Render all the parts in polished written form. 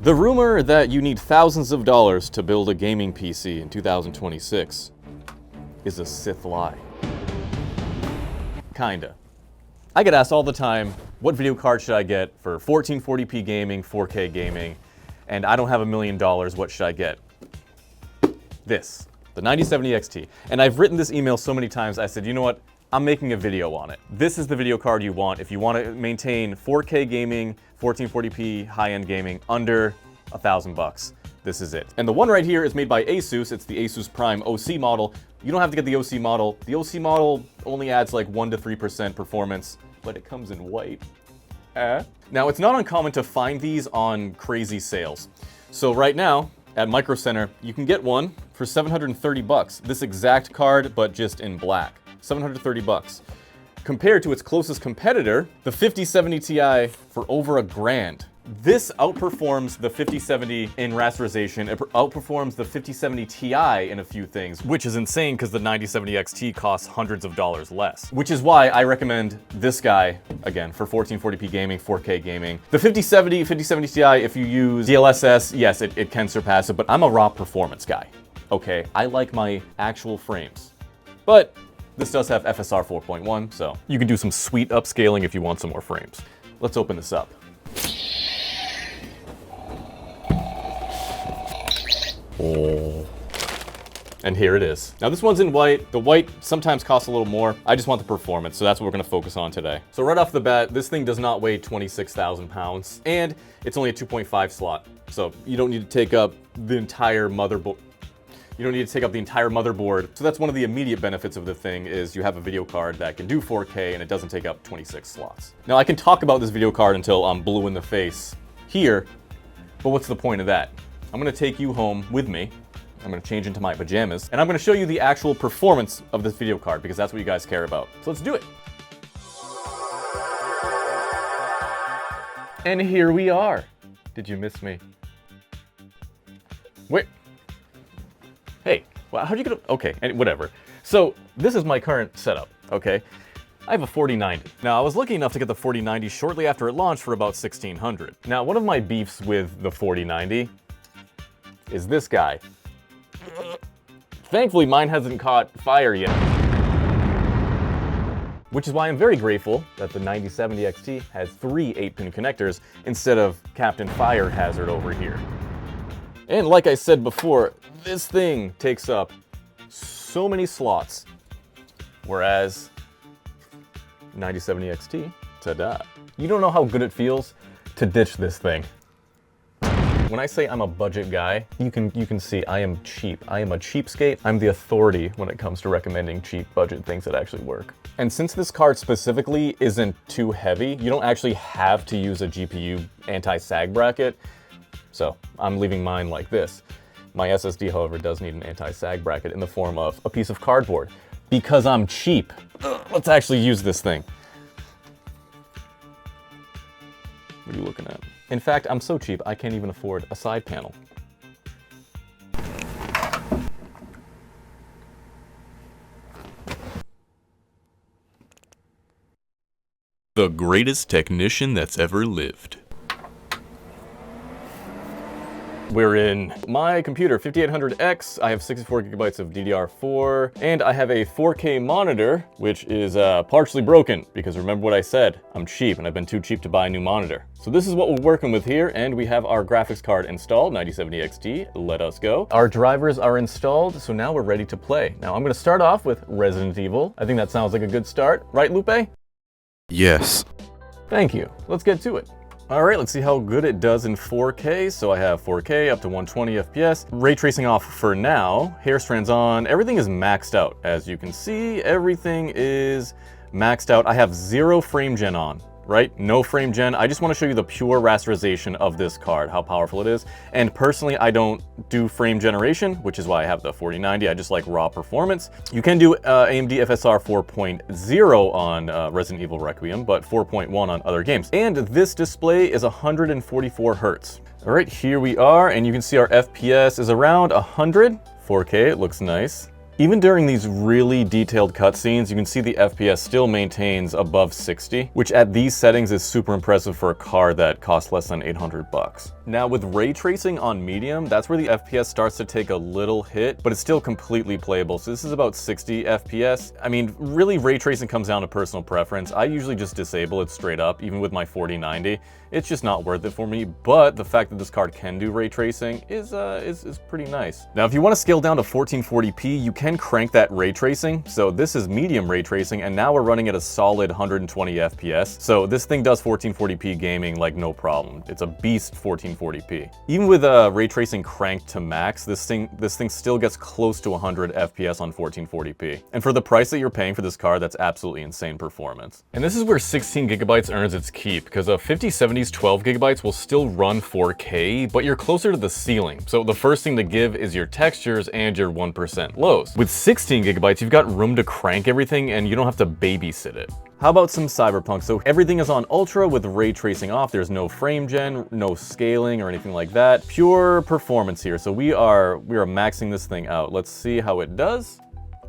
The rumor that you need thousands of dollars to build a gaming PC in 2026 is a Sith lie. Kinda. I get asked all the time, what video card should I get for 1440p gaming, 4K gaming, and I don't have $1 million, what should I get? This, the 9070 XT. And I've written this email so many times, I said, you know what? I'm making a video on it. This is the video card you want if you want to maintain 4K gaming, 1440p high-end gaming under $1,000. This is it. And the one right here is made by ASUS. It's the ASUS Prime OC model. You don't have to get the OC model. The OC model only adds like 1 to 3% performance, but it comes in white. Now, it's not uncommon to find these on crazy sales. So right now, at Micro Center, you can get one for $730. This exact card, but just in black. $730. Compared to its closest competitor, the 5070 Ti, for over $1,000. This outperforms the 5070 in rasterization. It outperforms the 5070 Ti in a few things, which is insane because the 9070 XT costs hundreds of dollars less. Which is why I recommend this guy, again, for 1440p gaming, 4K gaming. The 5070 Ti, if you use DLSS, yes, it can surpass it, but I'm a raw performance guy. Okay, I like my actual frames. But this does have FSR 4.1, so you can do some sweet upscaling if you want some more frames. Let's open this up. Oh. And here it is. Now this one's in white. The white sometimes costs a little more. I just want the performance, so that's what we're gonna focus on today. So right off the bat, this thing does not weigh 26,000 pounds, and it's only a 2.5 slot. So you don't need to take up the entire motherboard. So that's one of the immediate benefits of the thing is you have a video card that can do 4K and it doesn't take up 26 slots. Now I can talk about this video card until I'm blue in the face here, but what's the point of that? I'm gonna take you home with me. I'm gonna change into my pajamas, and I'm gonna show you the actual performance of this video card because that's what you guys care about. So let's do it. And here we are. Did you miss me? Wait. Hey, well, how'd you get up? Okay, and whatever. So this is my current setup, okay? I have a 4090. Now, I was lucky enough to get the 4090 shortly after it launched for about $1,600. Now, one of my beefs with the 4090 is this guy. Thankfully, mine hasn't caught fire yet. Which is why I'm very grateful that the 9070 XT has 3 8-pin connectors instead of Captain Fire Hazard over here. And like I said before, this thing takes up so many slots, whereas 9070 XT, ta-da. You don't know how good it feels to ditch this thing. When I say I'm a budget guy, you can see I am cheap. I am a cheapskate. I'm the authority when it comes to recommending cheap budget things that actually work. And since this card specifically isn't too heavy, you don't actually have to use a GPU anti-sag bracket. So I'm leaving mine like this. My SSD, however, does need an anti-sag bracket in the form of a piece of cardboard because I'm cheap. Let's actually use this thing. What are you looking at? In fact, I'm so cheap, I can't even afford a side panel. The greatest technician that's ever lived. We're in my computer, 5800X. I have 64 gigabytes of DDR4, and I have a 4K monitor, which is partially broken, because remember what I said, I'm cheap, and I've been too cheap to buy a new monitor. So this is what we're working with here, and we have our graphics card installed, 9070 XT, let us go. Our drivers are installed, so now we're ready to play. Now I'm gonna start off with Resident Evil. I think that sounds like a good start, right, Lupe? Yes. Thank you. Let's get to it. All right, let's see how good it does in 4K. So I have 4K up to 120 FPS. Ray tracing off for now. Hair strands on. Everything is maxed out. As you can see, everything is maxed out. I have 0 frame gen on, right? No frame gen. I just want to show you the pure rasterization of this card, how powerful it is. And personally, I don't do frame generation, which is why I have the 4090. I just like raw performance. You can do AMD FSR 4.0 on Resident Evil Requiem, but 4.1 on other games. And this display is 144 Hertz. All right, here we are, and you can see our FPS is around 100. 4K, it looks nice. Even during these really detailed cutscenes, you can see the FPS still maintains above 60, which at these settings is super impressive for a card that costs less than 800 bucks. Now with ray tracing on medium, that's where the FPS starts to take a little hit, but it's still completely playable. So this is about 60 FPS. I mean, really ray tracing comes down to personal preference. I usually just disable it straight up, even with my 4090. It's just not worth it for me, but the fact that this card can do ray tracing is pretty nice. Now, if you want to scale down to 1440p, you can crank that ray tracing. So this is medium ray tracing, and now we're running at a solid 120 FPS. So this thing does 1440p gaming like no problem. It's a beast 1440p. Even with ray tracing cranked to max, this thing still gets close to 100 FPS on 1440p. And for the price that you're paying for this card, that's absolutely insane performance. And this is where 16 gigabytes earns its keep, because a 5070's 12 gigabytes will still run 4K, but you're closer to the ceiling. So the first thing to give is your textures and your 1% lows. With 16 gigabytes, you've got room to crank everything and you don't have to babysit it. How about some Cyberpunk? So everything is on Ultra with ray tracing off. There's no frame gen, no scaling or anything like that. Pure performance here. So we are maxing this thing out. Let's see how it does.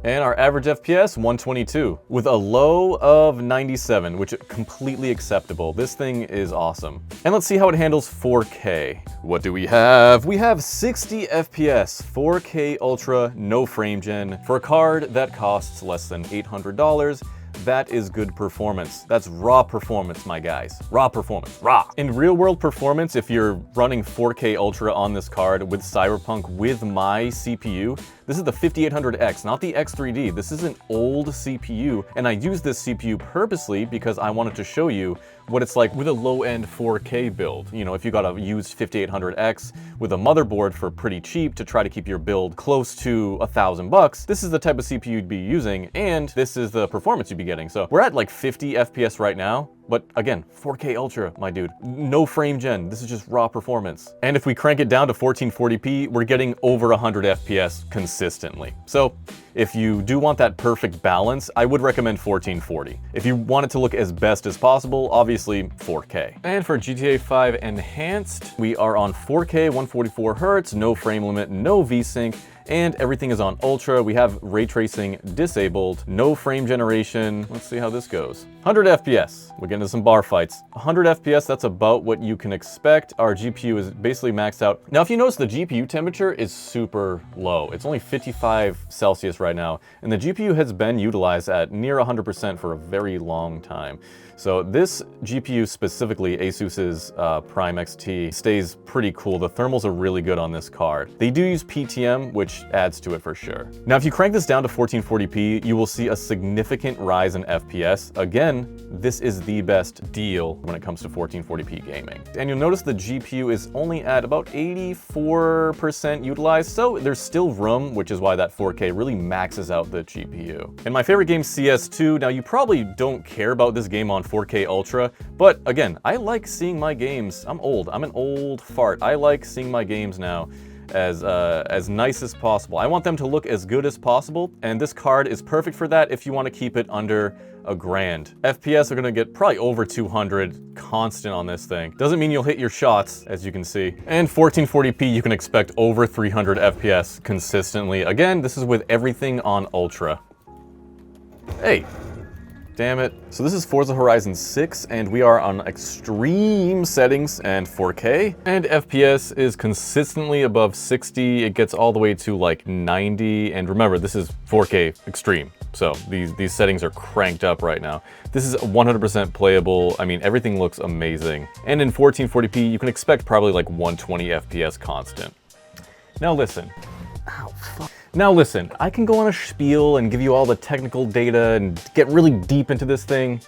And our average FPS, 122, with a low of 97, which is completely acceptable. This thing is awesome. And let's see how it handles 4K. What do we have? We have 60 FPS, 4K Ultra, no frame gen, for a card that costs less than $800. That is good performance. That's raw performance, my guys. Raw performance, raw. In real world performance, if you're running 4K Ultra on this card with Cyberpunk with my CPU, this is the 5800X, not the X3D. This is an old CPU, and I use this CPU purposely because I wanted to show you what it's like with a low-end 4K build. You know, if you got a used 5800X with a motherboard for pretty cheap to try to keep your build close to $1,000 this is the type of CPU you'd be using, and this is the performance you'd be getting. So we're at like 50 FPS right now, but again, 4K Ultra, my dude. No frame gen, this is just raw performance. And if we crank it down to 1440p, we're getting over 100 FPS consistently. So if you do want that perfect balance, I would recommend 1440. If you want it to look as best as possible, obviously 4K. And for GTA 5 Enhanced, we are on 4K, 144 Hz, no frame limit, no VSync, and everything is on Ultra. We have ray tracing disabled, no frame generation. Let's see how this goes. 100 FPS, we're getting into some bar fights. 100 FPS, that's about what you can expect. Our GPU is basically maxed out. Now, if you notice, the GPU temperature is super low. It's only 55 Celsius right now, and the GPU has been utilized at near 100% for a very long time. So this GPU specifically, Asus's Prime XT, stays pretty cool. The thermals are really good on this card. They do use PTM, which adds to it for sure. Now, if you crank this down to 1440p, you will see a significant rise in FPS. Again, this is the best deal when it comes to 1440p gaming. And you'll notice the GPU is only at about 84% utilized, so there's still room, which is why that 4K really maxes out the GPU. And my favorite game, CS2, now you probably don't care about this game on 4K Ultra, but again, I like seeing my games, I'm old, I'm an old fart. I like seeing my games now as nice as possible. I want them to look as good as possible, and this card is perfect for that if you want to keep it under $1,000. FPS are gonna get probably over 200 constant on this thing. Doesn't mean you'll hit your shots, as you can see. And 1440p, you can expect over 300 FPS consistently. Again, this is with everything on Ultra. Hey. Damn it. So this is Forza Horizon 6, and we are on extreme settings and 4K. And FPS is consistently above 60. It gets all the way to like 90. And remember, this is 4K extreme. So these settings are cranked up right now. This is 100% playable. I mean, everything looks amazing. And in 1440p, you can expect probably like 120 FPS constant. Now listen. Ow, fuck. Now listen, I can go on a spiel and give you all the technical data and get really deep into this thing,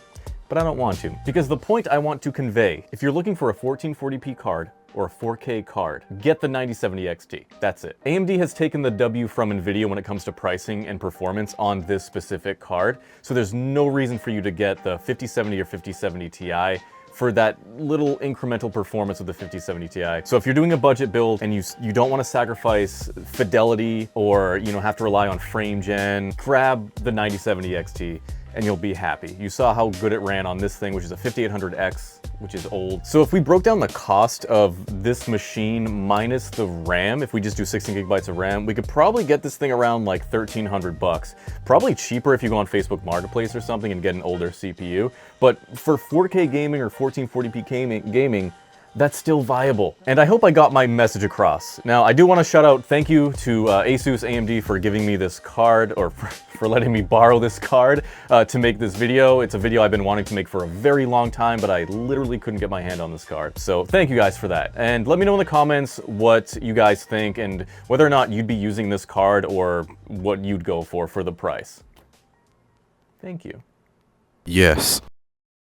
but I don't want to. Because the point I want to convey, if you're looking for a 1440p card or a 4K card, get the 9070 XT. That's it. AMD has taken the W from Nvidia when it comes to pricing and performance on this specific card, so there's no reason for you to get the 5070 or 5070 Ti for that little incremental performance of the 5070 Ti. So if you're doing a budget build and you don't want to sacrifice fidelity or have to rely on frame gen, grab the 9070 XT. and you'll be happy. You saw how good it ran on this thing, which is a 5800X, which is old. So if we broke down the cost of this machine minus the RAM, if we just do 16 gigabytes of RAM, we could probably get this thing around like 1,300 bucks. Probably cheaper if you go on Facebook Marketplace or something and get an older CPU. But for 4K gaming or 1440p gaming, that's still viable. And I hope I got my message across. Now, I do want to shout out thank you to Asus AMD for giving me this card, or for letting me borrow this card to make this video. It's a video I've been wanting to make for a very long time, but I literally couldn't get my hand on this card. So thank you guys for that. And let me know in the comments what you guys think and whether or not you'd be using this card or what you'd go for the price. Thank you. Yes.